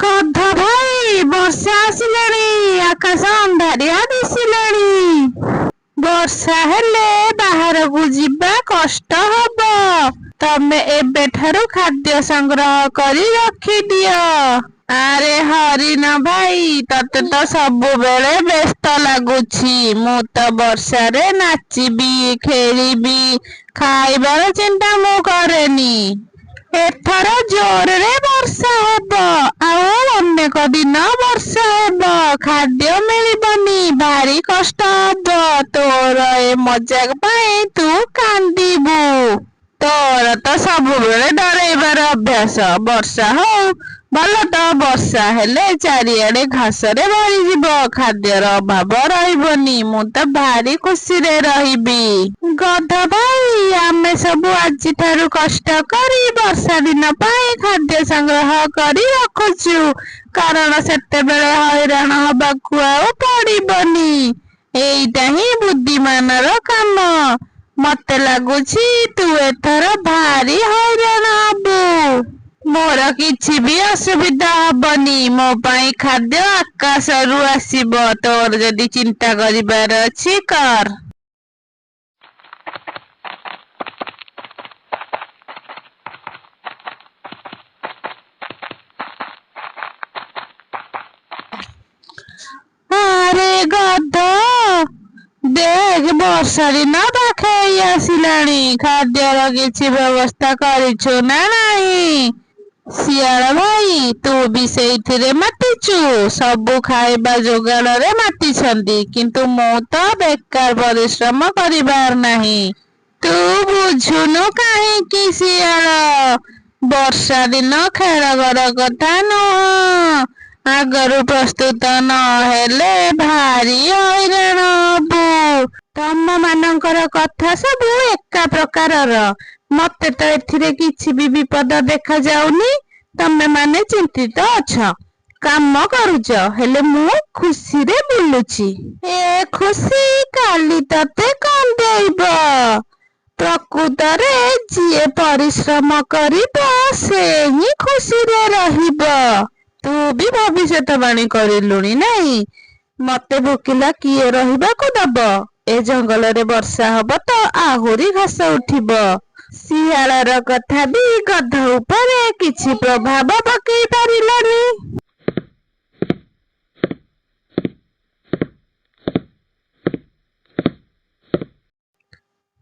ଗଧ ଭାଇ ବର୍ଷା ଆସିଲାଣି। ଆକାଶ ଅନ୍ଧାରିଆ ଦିଶିଲାଣି। ବର୍ଷା ହେଲେ ବାହାରକୁ ଯିବା କଷ୍ଟ ହବ। ତମେ ଏବେଠାରୁ ଖାଦ୍ୟ ସଂଗ୍ରହ କରି ରଖିଦିଅ। ଆରେ ହରିଣ ଭାଇ, ତତେ ତ ସବୁବେଳେ ବ୍ୟସ୍ତ ଲାଗୁଛି। ମୁଁ ତ ବର୍ଷାରେ ନାଚିବି, ଖେଳିବି, ଖାଇବାର ଚିନ୍ତା ମୁଁ କରେନି। ଏଥର ଜୋରରେ ବର୍ଷା ହେବ, ଆଉ ଅନେକ ଦିନ ବର୍ଷା ହେବ। ଖାଦ୍ୟ ମିଳିବନି, ଭାରି କଷ୍ଟ ହବ। ତୋର ଏ ମଜାକ ପାଇଁ ତୁ କାନ୍ଦିବୁ। ତୋର ତ ସବୁବେଳେ ଡରେଇବାର ଅଭ୍ୟାସ। ବର୍ଷା ହଉ ଭଲ ତ, ବର୍ଷା ହେଲେ ଚାରିଆଡେ ଘାସରେ ଭରିଯିବ, ଖାଦ୍ୟର ଅଭାବ ରହିବନି। ମୁଁ ତ ଭାରି ଖୁସିରେ ରହିବି। ଗଧ ଭାଇ, ଆମେ ସବୁ ଆଜିଠାରୁ କଷ୍ଟ କରି ବର୍ଷା ଦିନ ପାଇଁ ଖାଦ୍ୟ ସଂଗ୍ରହ କରି ରଖୁଛୁ, କାରଣ ସେତେବେଳେ ହଇରାଣ ହବାକୁ ଆଉ ପଡିବନି। ଏଇଟା ହିଁ ବୁଦ୍ଧିମାନର କାମ। ମତେ ଲାଗୁଛି ତୁ ଏଥର ଭାରି ହଇରାଣ ହବୁ। ମୋର କିଛି ବି ଅସୁବିଧା ହବନି। ମୋ ପାଇଁ ଖାଦ୍ୟ ଆକାଶରୁ ଆସିବ। ତୋର ଯଦି ଚିନ୍ତା କରିବାର ଅଛି କର। ଆରେ ଗଧ, ଦେଖ ବର୍ଷା ଦିନ ପାଖେଇ ଆସିଲାଣି। ଖାଦ୍ୟର କିଛି ବ୍ୟବସ୍ଥା କରିଛୁ ନା ନାହିଁ? ଶିଆଳ ଭାଇ, ତୁ ବି ସେଇଥିରେ ମାତିଛୁ। ସବୁ ଖାଇବା ଯୋଗାଣରେ ମାତିଛନ୍ତି, କିନ୍ତୁ ମୁଁ ତ ବେକାର ପରିଶ୍ରମ କରିବାର ନାହିଁ। ତୁ ବୁଝୁନୁ କାହିଁକି ଶିଆଳ? ବର୍ଷା ଦିନ ଖେଳଘର କଥା ନୁହଁ। ଆଗରୁ ପ୍ରସ୍ତୁତ ନହେଲେ ଭାରି ହଇରାଣ ହବୁ। ତମ ମାନଙ୍କର କଥା ସବୁ ଏକା ପ୍ରକାରର। ମତେ ତ ଏଥିରେ କିଛି ବି ବିପଦ ଦେଖାଯାଉନି। ତମେ ମାନେ ଚିନ୍ତିତ ଅଛ, କାମ କରୁଛ, ହେଲେ ମୁଁ ଖୁସିରେ ବୁଲୁଛି। ଏ ଖୁସି କାଲି ତତେ କନ୍ଦେଇବ। ପ୍ରକୃତରେ ଯିଏ ପରିଶ୍ରମ କରିବ ସେ ହିଁ ଖୁସିରେ ରହିବ। ତୁ ବି ଭବିଷ୍ୟତବାଣୀ କରିଲୁଣି ନାଇଁ? ମତେ ଭୋକିଲା କିଏ ରହିବାକୁ ଦବ? ଏ ଜଙ୍ଗଲରେ ବର୍ଷା ହବ ତ ଆହୁରି ଘାସ ଉଠିବ। ଶିଆଳର କଥା ବି ଗଧ ଉପରେ କିଛି ପ୍ରଭାବ ପକେଇ ପାରିଲାନି।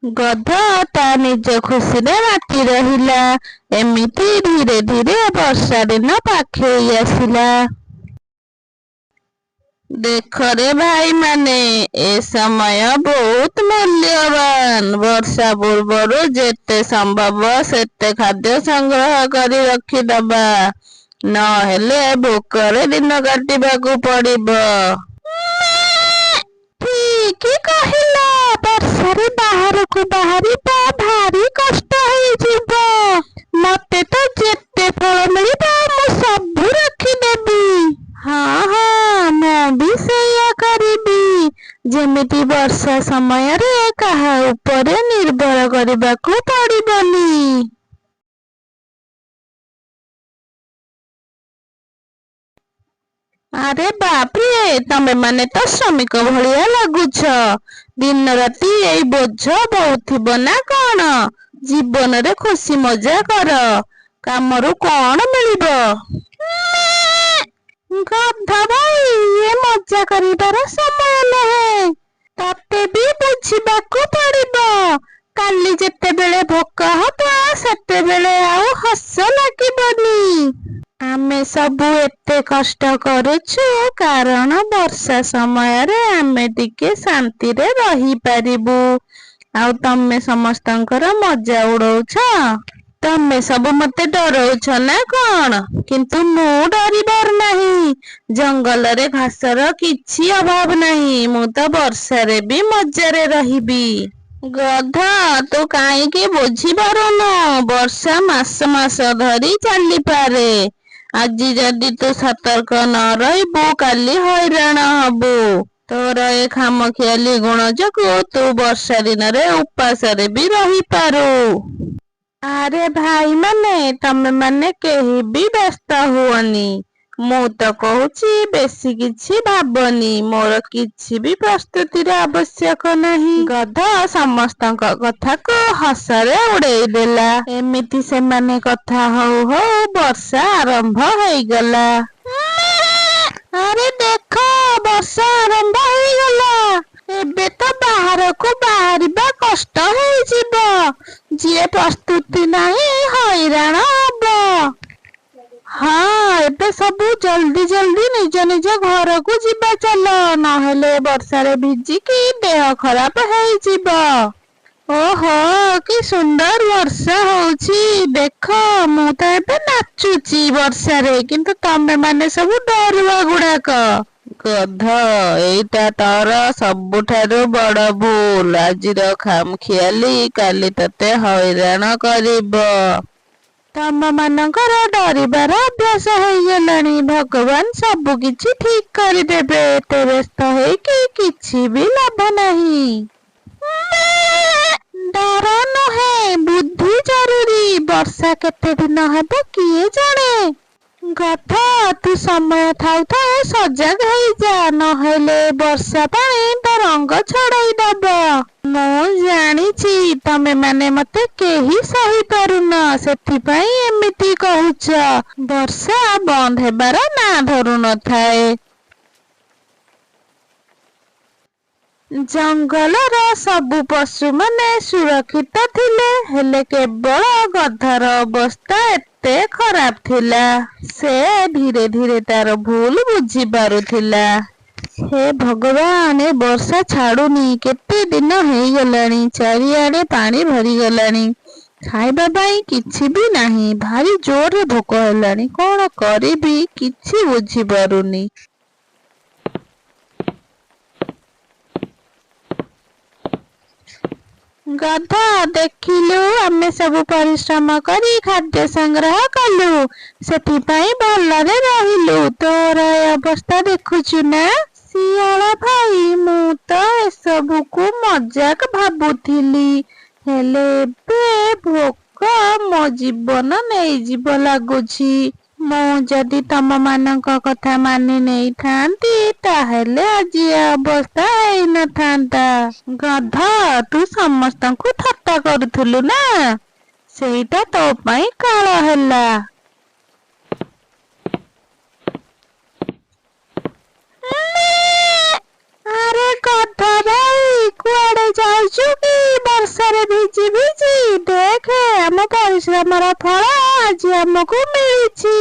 ଗଧ ତା ନିଜ ଖୁସିରେ ମାତି ରହିଲା। ଏମିତି ଧୀରେ ଧୀରେ ବର୍ଷା ଦିନ ପାଖେଇ ଆସିଲା। ଦେଖରେ ଭାଇମାନେ, ଏ ସମୟ ବହୁତ ମୂଲ୍ୟବାନ। ବର୍ଷା ପୂର୍ବରୁ ଯେତେ ସମ୍ଭବ ସେତେ ଖାଦ୍ୟ ସଂଗ୍ରହ କରି ରଖିଦବା, ନହେଲେ ଭୋକରେ ଦିନ କାଟିବାକୁ ପଡିବ। ଠିକ୍ କହିଲ। ବର୍ଷାରେ ବାହାରକୁ ବାହାରିବା ଭାରି କଷ୍ଟ ହେଇଯିବ। ମତେ ତ ଯେତେ ଫଳ ମିଳିବ ମୁଁ ସବୁ ରଖିଦେବି। ହଁ ହଁ, ମୁଁ ବି ସେଇଆ କରିବି। ଯେମିତି ବର୍ଷା ସମୟରେ କାହା ଉପରେ ନିର୍ଭର କରିବାକୁ ପଡିବନି। ଆରେ ବାପ୍ରେ, ତମେ ମାନେ ତ ଶ୍ରମିକ ଭଳିଆ ଲାଗୁଛ। ଦିନ ରାତି ଏଇ ବୋଝ ବୋହୁଥିବ ନା କଣ? ଜୀବନରେ ଖୁସି ମଜା କର। କାମରୁ କଣ ମିଳିବ? ଗଧ ଭାଇ, ଏ ମଜା କରିବାର ସମୟ ନୁହେଁ। ତତେ ବି ବୁଝିବାକୁ ପଡିବ। କାଲି ଯେତେବେଳେ ଭୋକ ହବ ସେତେବେଳେ ଆଉ ହସ ଲାଗିବନି। ଆମେ ସବୁ ଏତେ କଷ୍ଟ କରୁଛୁ କାରଣ ବର୍ଷା ସମୟରେ ଆମେ ଟିକେ ଶାନ୍ତିରେ ରହିପାରିବୁ। ଆଉ ତମେ ସମସ୍ତଙ୍କର ମଜା ଉଡଉଛ। ତମେ ସବୁ ମତେ ଡରଉଛ ନା କଣ? କିନ୍ତୁ ମୁଁ ଡରିବାର ନାହିଁ। ଜଙ୍ଗଲରେ ଘାସର କିଛି ଅଭାବ ନାହିଁ। ମୁଁ ତ ବର୍ଷାରେ ବି ମଜାରେ ରହିବି। ଗଧ, ତୁ କାହିଁକି ବୁଝିପାରୁନୁ? ବର୍ଷା ମାସ ମାସ ଧରି ଚାଲିପାରେ। ଆଜି ଯଦି ତୁ ସତର୍କ ନ ରହିବୁ, କାଲି ହଇରାଣ ହବୁ। ତୋର ଏ ଖାମଖିଆଲି ଗୁଣ ଯୋଗୁ ତୁ ବର୍ଷା ଦିନରେ ଉପାସରେ ବି ରହିପାରୁ। ଆରେ ଭାଇମାନେ, ତମେ ମାନେ କେହି ବି ବ୍ୟସ୍ତ ହୁଅନି। ମୁଁ ତ କହୁଛି ବେଶୀ କିଛି ଭାବନି, ମୋର କିଛି ବି ପ୍ରସ୍ତୁତିର ଆବଶ୍ୟକ ନାହିଁ। ଗଧ ସମସ୍ତଙ୍କ କଥାକୁ ହସରେ ଉଡେଇ ଦେଲା। ଏମିତି ସେମାନେ କଥା ହଉ ହଉ ବର୍ଷା ଆରମ୍ଭ ହେଇଗଲା। ଆରେ ଦେଖ, ବର୍ଷା ଆରମ୍ଭ ହେଇଗଲା। ଏବେ ତ ବାହାରକୁ ବାହାରିବା କଷ୍ଟ ହେଇଯିବ। ଯିଏ ପ୍ରସ୍ତୁତି ନାହିଁ ହଇରାଣ ହବ। ହଁ, ଏବେ ସବୁ ଜଲ୍ଦି ଜଲ୍ଦି ନିଜ ନିଜ ଘରକୁ ଯିବା ଚାଲ, ନହେଲେ ବର୍ଷାରେ ଭିଜିକି ଦେହ ଖରାପ ହେଇଯିବ। ଓହୋ, କି ସୁନ୍ଦର ବର୍ଷା ହଉଛି। ଦେଖ, ମୁଁ ତ ଏବେ ନାଚୁଛି ବର୍ଷାରେ, କିନ୍ତୁ ତମେ ମାନେ ସବୁ ଡରୁଆ ଗୁଡାକ। ଗଧ, ଏଇଟା ତୋର ସବୁଠାରୁ ବଡ ଭୁଲ। ଆଜିର ଖାମଖିଆଲି କାଲି ତତେ ହଇରାଣ କରିବ। ତମ ମାନଙ୍କର ଡରିବାର ଅଭ୍ୟାସ ହେଇଗଲାଣି। ଭଗବାନ ସବୁ କିଛି ଠିକ କରିଦେବେ। ଏତେ ବ୍ୟସ୍ତ ହେଇକି କିଛି ବି ଲାଭ ନାହିଁ। ଡର ନୁହେଁ, ବୁଦ୍ଧି ଜରୁରୀ। ବର୍ଷା କେତେ ଦିନ ହେବ କିଏ ଜାଣେ। ଗଧ, ତୁ ସମୟ ଥାଉ ଥାଉ ସଜାଗ ହେଇଯା, ନହେଲେ ବର୍ଷା ପାଣି ତା ରଙ୍ଗ ଛଡେଇ ଦବ। ମୁଁ ଜାଣିଛି ତମେ ମାନେ ମତେ କେହି ସହିପାରୁନ, ସେଥିପାଇଁ ଏମିତି କହୁଛ। ବର୍ଷା ବନ୍ଦ ହେବାର ନାଁ ଧରୁ ନଥାଏ। ଜଙ୍ଗଲର ସବୁ ପଶୁମାନେ ସୁରକ୍ଷିତ ଥିଲେ, ହେଲେ କେବଳ ଗଧର ଅବସ୍ଥା ଏତେ ଖରାପ ଥିଲା। ସେ ଧୀରେ ଧୀରେ ତାର ଭୁଲ ବୁଝି ପାରୁଥିଲା। ହେ ଭଗବାନ, ଏ ବର୍ଷା ଛାଡୁନି। କେତେ ଦିନ ହେଇଗଲାଣି, ଚାରିଆଡେ ପାଣି ଭରିଗଲାଣି। ଖାଇବା ପାଇଁ କିଛି ବି ନାହିଁ। ଭାରି ଜୋରରେ ଭୋକ ହେଲାଣି। କଣ କରିବି କିଛି ବୁଝିପାରୁନି। ଗଧ, ଦେଖିଲୁ, ଆମେ ସବୁ ପରିଶ୍ରମ କରି ଖାଦ୍ୟ ସଂଗ୍ରହ କଲୁ, ସେଥିପାଇଁ ଭଲରେ ରହିଲୁ। ତୋର ଏ ଅବସ୍ଥା ଦେଖୁଛୁ ନା। ଶିଆଳ ଭାଇ, ମୁଁ ତ ଏସବୁକୁ ମଜାକ ଭାବୁଥିଲି, ହେଲେ ଏବେ ଭୋକ ମୋ ଜୀବନ ନେଇଯିବ ଲାଗୁଛି। ମୁଁ ଯଦି ତମ ମାନଙ୍କ କଥା ମାନି ନେଇଥାନ୍ତି, ତାହେଲେ ଆଜି ଏ ଅବସ୍ଥା ହେଇନଥାନ୍ତା। ଗଧ, ତୁ ସମସ୍ତଙ୍କୁ ଥଟ୍ଟା କରୁଥିଲୁ ନା, ସେଇଟା ତୋ ପାଇଁ କାଳ ହେଲା। ଆରେ ଗଧ ଭାଇ, କୁଆଡେ ଯାଉଛୁ କି ବର୍ଷାରେ ଭିଜି ଭିଜି? ଦେଖେ, ଆମ ପରିଶ୍ରମର ଫଳ ଆଜି ଆମକୁ ମିଳିଛି।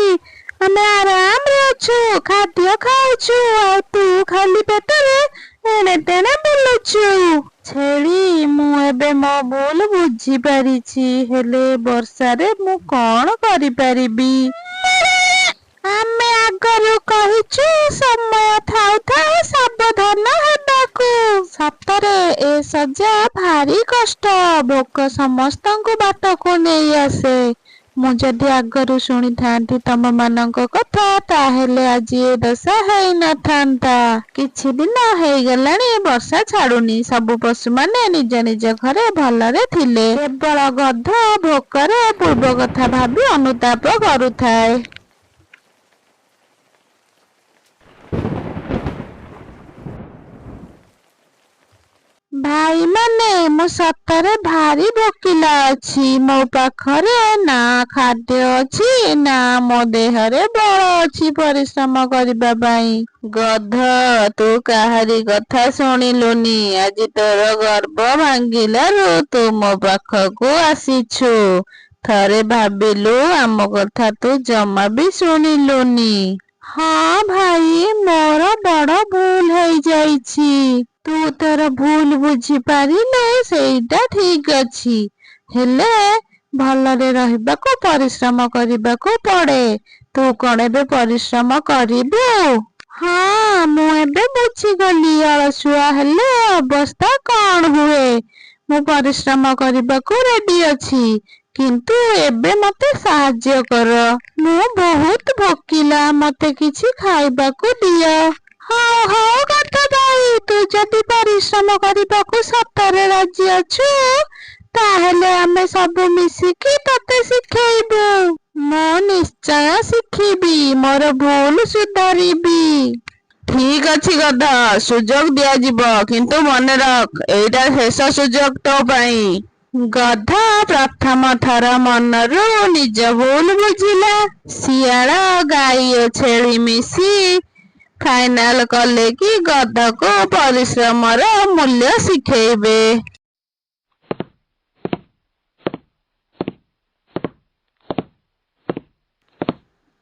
ଆମେ ଆରାମରେ ଅଛୁ, ଖାଦ୍ୟ ଖାଉଛୁ, ଆଉ ତୁ ଖାଲି ପେଟରେ ଏଣେ ତେଣେ ବୁଲୁଛୁ। ଛେଳି, ମୁଁ ଏବେ ମୋ ଭୁଲ ବୁଝିପାରିଛି, ହେଲେ ବର୍ଷାରେ ମୁଁ କଣ କରିପାରିବି? ଆମେ ଆଗରୁ କହିଛୁ ସମୟ ଥାଉ ଥାଉ ସାବଧାନ ହେବାକୁ। ସତରେ ଏ ସଜା ଭାରି କଷ୍ଟ। ଭୋକ ସମସ୍ତଙ୍କୁ ବାଟକୁ ନେଇ ଆସେ। ମୁଁ ଯଦି ଆଗରୁ ଶୁଣିଥାନ୍ତି ତମ ମାନଙ୍କ କଥା, ତାହେଲେ ଆଜି ଏ ଦଶା ହେଇନଥାନ୍ତା। କିଛି ଦିନ ହେଇଗଲାଣି ବର୍ଷା ଛାଡୁନି। ସବୁ ପଶୁମାନେ ନିଜ ନିଜ ଘରେ ଭଲରେ ଥିଲେ। କେବଳ ଗଧ ଭୋକରେ ପୂର୍ବ କଥା ଭାବି ଅନୁତାପ କରୁଥାଏ। ଭାଇମାନେ, ମୁଁ ସତରେ ଭାରି ଭୋକିଲା ଅଛି। ମୋ ପାଖରେ ନା ଖାଦ୍ୟ ଅଛି, ନା ମୋ ଦେହରେ ବଳ ଅଛି ପରିଶ୍ରମ କରିବା ପାଇଁ। ଗଧ, ତୁ କାହାରି କଥା ଶୁଣିଲୁନି। ଆଜି ତୋର ଗର୍ବ ଭାଙ୍ଗିଲାରୁ ତୁ ମୋ ପାଖକୁ ଆସିଛୁ। ଥରେ ଭାବିଲୁ, ଆମ କଥା ତୁ ଜମା ବି ଶୁଣିଲୁନି। ହଁ ଭାଇ, ମୋର ବଡ ଭୁଲ ହେଇଯାଇଛି। ତୁ ତୋର ଭୁଲ ବୁଝିପାରିଲେ ସେଇଟା ଠିକ ଅଛି, ହେଲେ ଭଲରେ ରହିବାକୁ ପରିଶ୍ରମ କରିବାକୁ ପଡେ। ତୁ କଣ ଏବେ ପରିଶ୍ରମ କରିବୁ? ହଁ, ମୁଁ ଏବେ ବୁଝିଗଲି ଅଳସୁଆ ହେଲେ ଅବସ୍ଥା କଣ ହୁଏ। ମୁଁ ପରିଶ୍ରମ କରିବାକୁ ରେଡି ଅଛି, କିନ୍ତୁ ଏବେ ମତେ ସାହାଯ୍ୟ କର। ମୁଁ ବହୁତ ଭୋକିଲା, ମତେ କିଛି ଖାଇବାକୁ ଦିଅ। ହଉ ହଉ ଗଧ ଭାଇ, ତୁ ଯଦି ପରିଶ୍ରମ କରିବାକୁ ସତରେ ରାଜି ଅଛୁ, ତାହେଲେ ଆମେ ସବୁ ମିଶିକି ତତେ ଶିଖେଇବୁ। ମୁଁ ନିଶ୍ଚୟ ଶିଖିବି, ମୋର ଭୁଲ ସୁଧାରିବି। ଠିକ ଅଛି ଗଧ, ସୁଯୋଗ ଦିଆଯିବ, କିନ୍ତୁ ମନେ ରଖ ଏଇଟା ଶେଷ ସୁଯୋଗ ତୋ ପାଇଁ। ଗଧ ପ୍ରଥମ ଥର ମନରୁ ନିଜ ଭୁଲ ବୁଝିଲା। ଶିଆଳ, ଗାଈ ଓ ଛେଳି ମିଶି ଫାଇନାଲ କଲେ କି ଗଧକୁ ପରିଶ୍ରମର ମୂଲ୍ୟ ଶିଖେଇବେ।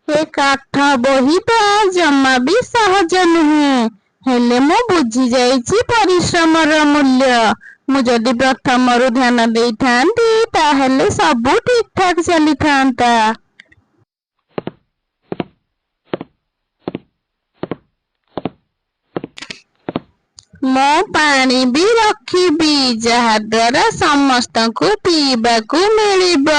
ଏ କାଠ ବୋହିବା ଜମା ବି ସହଜ ନୁହେଁ, ହେଲେ ମୁଁ ବୁଝି ଯାଇଛି ପରିଶ୍ରମର ମୂଲ୍ୟ। ମୁଁ ଯଦି ପ୍ରଥମରୁ ଧ୍ୟାନ ଦେଇଥାନ୍ତି ତାହେଲେ ସବୁ ଠିକ ଠାକ ଚାଲିଥାନ୍ତା। ମୁଁ ପାଣି ବି ରଖିବି, ଯାହା ଦ୍ୱାରା ସମସ୍ତଙ୍କୁ ପିଇବାକୁ ମିଳିବ।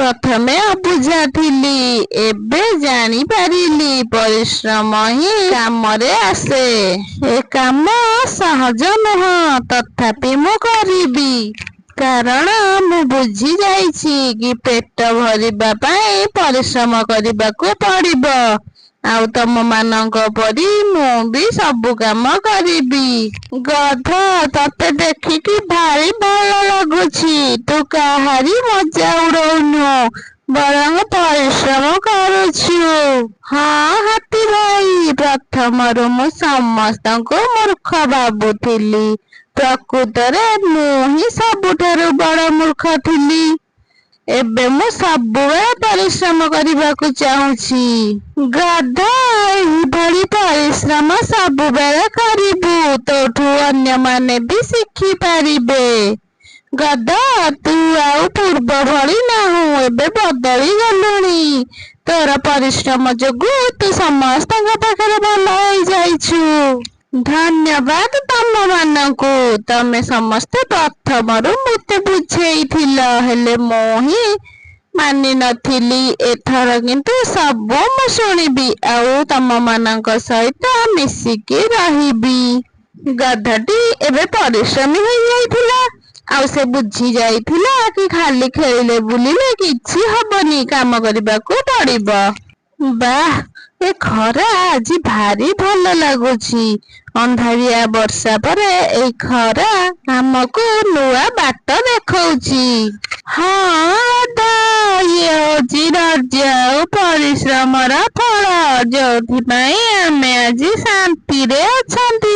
ପ୍ରଥମେ ଅବୁଝା ଥିଲି, ଏବେ ଜାଣିପାରିଲି ପରିଶ୍ରମ ହିଁ କାମରେ ଆସେ। ଏ କାମ ସହଜ ନୁହଁ, ତଥାପି ମୁଁ କରିବି। କାରଣ ମୁଁ ବୁଝି ଯାଇଛି କି ପେଟ ଭରିବା ପାଇଁ ପରିଶ୍ରମ କରିବାକୁ ପଡ଼ିବ। ଆଉ ତମମାନଙ୍କ ପରି ମୁଁ ବି ସବୁ କାମ କରିବି। ଗଧ, ତତେ ଦେଖିକି ଭାରି ଭଲ ଲାଗୁଛି। ତୁ କାହାରି ମଜା ଉଡଉନୁ, ବରଂ ପରିଶ୍ରମ କରୁଛୁ। ହଁ ହାତୀ ଭାଇ, ପ୍ରଥମରୁ ମୁଁ ସମସ୍ତଙ୍କୁ ମୂର୍ଖ ଭାବୁଥିଲି। ପ୍ରକୃତରେ ମୁଁ ହିଁ ସବୁଠାରୁ ବଡ଼ ମୂର୍ଖ ଥିଲି। ଏବେ ମୁଁ ସବୁବେଳେ ପରିଶ୍ରମ କରିବାକୁ ଚାହୁଁଛି। ଗଧ, ଏହିଭଳି ପରିଶ୍ରମ ସବୁବେଳେ କରିବୁ, ତୋଠୁ ଅନ୍ୟମାନେ ବି ଶିଖିପାରିବେ। ଗଧ, ତୁ ଆଉ ପୂର୍ବ ଭଳି ନାହୁଁ, ଏବେ ବଦଳି ଗଲୁଣି। ତୋର ପରିଶ୍ରମ ଯୋଗୁଁ ତୁ ସମସ୍ତଙ୍କ ପାଖରେ ଭଲ ହେଇଯାଇଛୁ। ଧନ୍ୟବାଦ ତମମାନଙ୍କୁ, ତମେ ସମସ୍ତେ ପ୍ରଥମରୁ ମୋତେ ବୁଝେଇଥିଲ, ହେଲେ ମୁଁ ହିଁ ମାନିନଥିଲି। ଏଥର କିନ୍ତୁ ସବୁ ମୁଁ ଶୁଣିବି ଆଉ ତମମାନଙ୍କ ସହିତ ମିଶିକି ରହିବି। ଗଧଟି ଏବେ ପରିଶ୍ରମୀ ହୋଇଯାଇଥିଲା, ଆଉ ସେ ବୁଝି ଯାଇଥିଲା କି ଖାଲି ଖେଳିଲେ ବୁଲିଲେ କିଛି ହବନି, କାମ କରିବାକୁ ପଡ଼ିବ। ବାଃ, ଏ ଖରା ଆଜି ଭାରି ଭଲ ଲାଗୁଛି। ଅନ୍ଧାରିଆ ବର୍ଷା ପରେ ଏଇ ଖରା ଆମକୁ ନୂଆ ବାଟ ଦେଖଉଛି। ହଁ ଗଧ, ଇଏ ହେଉଛି ଧୈର୍ଯ୍ୟ ଆଉ ପରିଶ୍ରମର ଫଳ, ଯୋଉଥିପାଇଁ ଆମେ ଆଜି ଶାନ୍ତିରେ ଅଛନ୍ତି।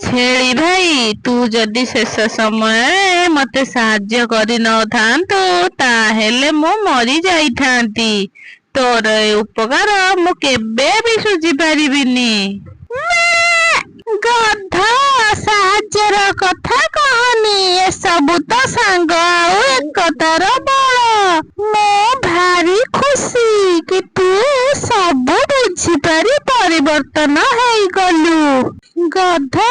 ଛେଳି ଭାଇ, ତୁ ଯଦି ଶେଷ ସମୟରେ ମତେ ସାହାଯ୍ୟ କରିନଥାନ୍ତୁ ତାହେଲେ ମୁଁ ମରି ଯାଇଥାନ୍ତି। ତୋର ଏ ଉପକାର ମୁଁ କେବେ ବି ଶୁଝି ପାରିବିନି। ଗଧ, ସାହାଯ୍ୟର କଥା କହନି, ଏସବୁ ତ ସାଙ୍ଗ ଆଉ ଏକତାର ବଳ। ମୁଁ ଭାରି ଖୁସି କି ତୁ ସବୁ ବୁଝିପାରି ପରିବର୍ତ୍ତନ ହେଇଗଲୁ। ଗଧ,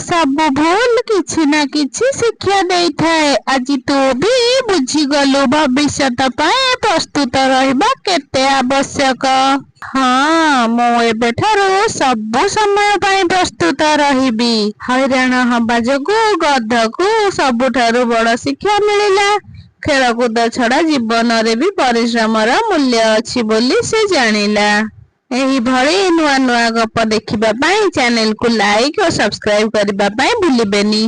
ସବୁ ଭୁଲ କିଛି ନା କିଛି ଶିକ୍ଷା ଦେଇଥାଏ। ଆଜି ତୁ ବି ବୁଝିଗଲୁ ଭବିଷ୍ୟତ ପାଇଁ ପ୍ରସ୍ତୁତ ରହିବା କେତେ ଆବଶ୍ୟକ। ହଁ, ମୁଁ ଏବେଠାରୁ ସବୁ ସମୟ ପାଇଁ ପ୍ରସ୍ତୁତ ରହିବି। ହଇରାଣ ହବା ଯୋଗୁଁ ଗଧକୁ ସବୁଠାରୁ ବଡ଼ ଶିକ୍ଷା ମିଳିଲା। ଖେଳକୁଦ ଛଡ଼ା ଜୀବନରେ ବି ପରିଶ୍ରମର ମୂଲ୍ୟ ଅଛି ବୋଲି ସେ ଜାଣିଲା। ଏହିଭଳି ନୂଆ ନୂଆ ଗପ ଦେଖିବା ପାଇଁ ଚ୍ୟାନେଲକୁ ଲାଇକ୍ ଓ ସବସ୍କ୍ରାଇବ କରିବା ପାଇଁ ଭୁଲିବେନି।